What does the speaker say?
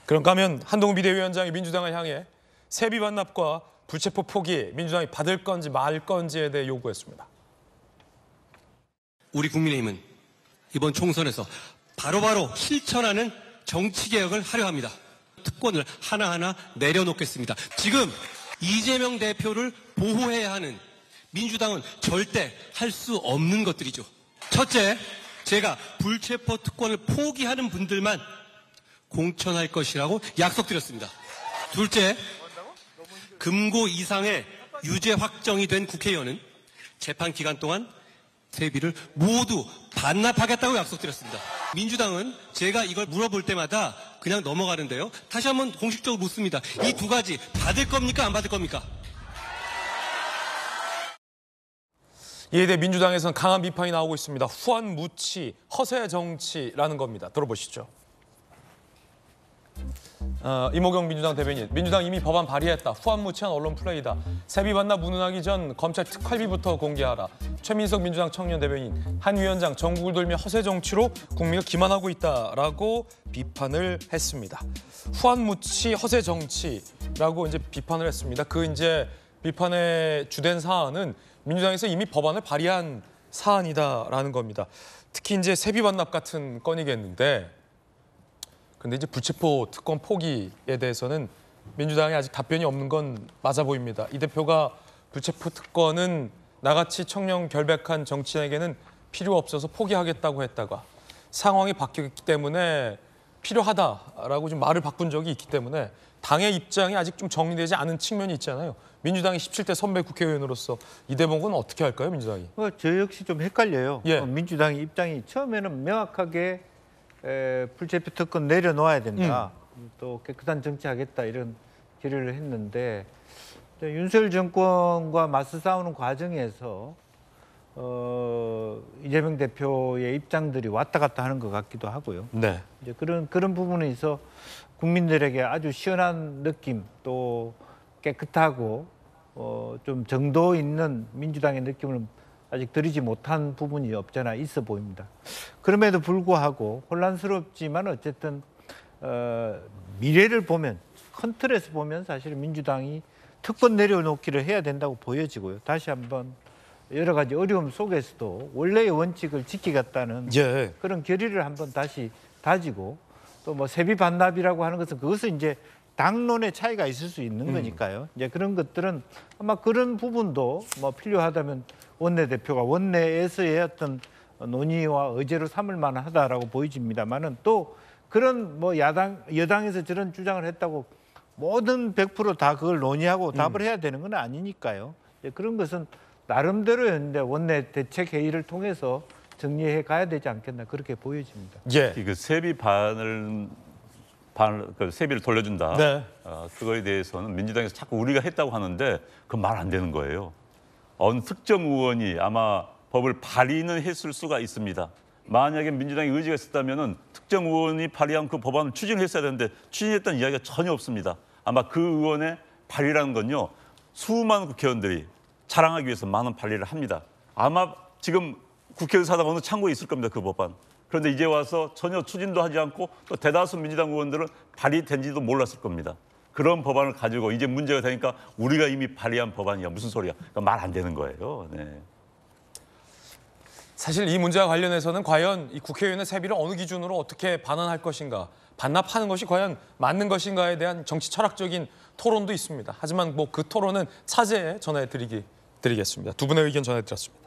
그런가 하면 한동훈 비대위원장이 민주당을 향해 세비 반납과 불체포 포기 민주당이 받을 건지 말 건지에 대해 요구했습니다. 우리 국민의힘은 이번 총선에서 바로바로 실천하는 정치개혁을 하려 합니다. 특권을 하나하나 내려놓겠습니다. 지금 이재명 대표를 보호해야 하는 민주당은 절대 할 수 없는 것들이죠. 첫째, 제가 불체포 특권을 포기하는 분들만 공천할 것이라고 약속드렸습니다. 둘째, 금고 이상의 유죄 확정이 된 국회의원은 재판 기간 동안 세비를 모두 반납하겠다고 약속드렸습니다. 민주당은 제가 이걸 물어볼 때마다 그냥 넘어가는데요. 다시 한번 공식적으로 묻습니다. 이 두 가지 받을 겁니까? 안 받을 겁니까? 이에 대해 민주당에서는 강한 비판이 나오고 있습니다. 후한무치, 허세 정치라는 겁니다. 들어보시죠. 이모경 민주당 대변인, 민주당 이미 법안 발의했다. 후한무치한 언론 플레이다. 세비 반납 무능하기 전 검찰 특활비부터 공개하라. 최민석 민주당 청년 대변인, 한 위원장 전국을 돌며 허세 정치로 국민을 기만하고 있다라고 비판을 했습니다. 후한무치 허세 정치라고 이제 비판을 했습니다. 그 이제 비판의 주된 사안은 민주당에서 이미 법안을 발의한 사안이다라는 겁니다. 특히 이제 세비 반납 같은 건이겠는데. 근데 이제 불체포 특권 포기에 대해서는 민주당이 아직 답변이 없는 건 맞아 보입니다. 이 대표가 불체포 특권은 나같이 청렴 결백한 정치인에게는 필요 없어서 포기하겠다고 했다가 상황이 바뀌었기 때문에 필요하다라고 좀 말을 바꾼 적이 있기 때문에 당의 입장이 아직 좀 정리되지 않은 측면이 있잖아요. 민주당이 17대 선배 국회의원으로서 이 대목은 어떻게 할까요, 민주당이? 저 역시 좀 헷갈려요. 예. 민주당의 입장이 처음에는 명확하게 불체포 특권 내려놓아야 된다. 또 깨끗한 정치하겠다 이런 결의를 했는데 윤석열 정권과 맞서 싸우는 과정에서 이재명 대표의 입장들이 왔다 갔다 하는 것 같기도 하고요. 네. 이제 그런 부분에 있어 국민들에게 아주 시원한 느낌 또 깨끗하고 좀 정도 있는 민주당의 느낌을 아직 드리지 못한 부분이 없잖아 있어 보입니다. 그럼에도 불구하고 혼란스럽지만 어쨌든 미래를 보면 큰 틀에서 보면 사실 민주당이 특권 내려놓기를 해야 된다고 보여지고요. 다시 한번 여러 가지 어려움 속에서도 원래의 원칙을 지키겠다는 그런 결의를 한번 다시 다지고 또 뭐 세비 반납이라고 하는 것은 그것은 이제 당론의 차이가 있을 수 있는 거니까요. 이제 그런 것들은 아마 그런 부분도 뭐 필요하다면 원내대표가 원내에서의 어떤 논의와 의제로 삼을 만하다라고 보여집니다만은 또 그런 뭐 여당에서 저런 주장을 했다고 모든 100% 다 그걸 논의하고 답을 해야 되는 건 아니니까요. 그런 것은 나름대로였는데 원내 대책 회의를 통해서 정리해 가야 되지 않겠나 그렇게 보여집니다. 예. 그 세비 세비를 돌려준다. 네. 그거에 대해서는 민주당에서 자꾸 우리가 했다고 하는데 그 말 안 되는 거예요. 어느 특정 의원이 아마 법을 발의는 했을 수가 있습니다. 만약에 민주당의 의지가 있었다면 특정 의원이 발의한 그 법안을 추진했어야 되는데 추진했다는 이야기가 전혀 없습니다. 아마 그 의원의 발의라는 건요. 수많은 국회의원들이 자랑하기 위해서 많은 발의를 합니다. 아마 지금 국회의원 사당 어느 창고에 있을 겁니다. 그 법안. 그런데 이제 와서 전혀 추진도 하지 않고 또 대다수 민주당 의원들은 발의된지도 몰랐을 겁니다. 그런 법안을 가지고 이제 문제가 되니까 우리가 이미 발의한 법안이야. 무슨 소리야. 그러니까 말 안 되는 거예요. 네. 사실 이 문제와 관련해서는 과연 이 국회의원의 세비를 어느 기준으로 어떻게 반환할 것인가, 반납하는 것이 과연 맞는 것인가에 대한 정치 철학적인 토론도 있습니다. 하지만 뭐 그 토론은 차제에 전해드리겠습니다. 두 분의 의견 전해드렸습니다.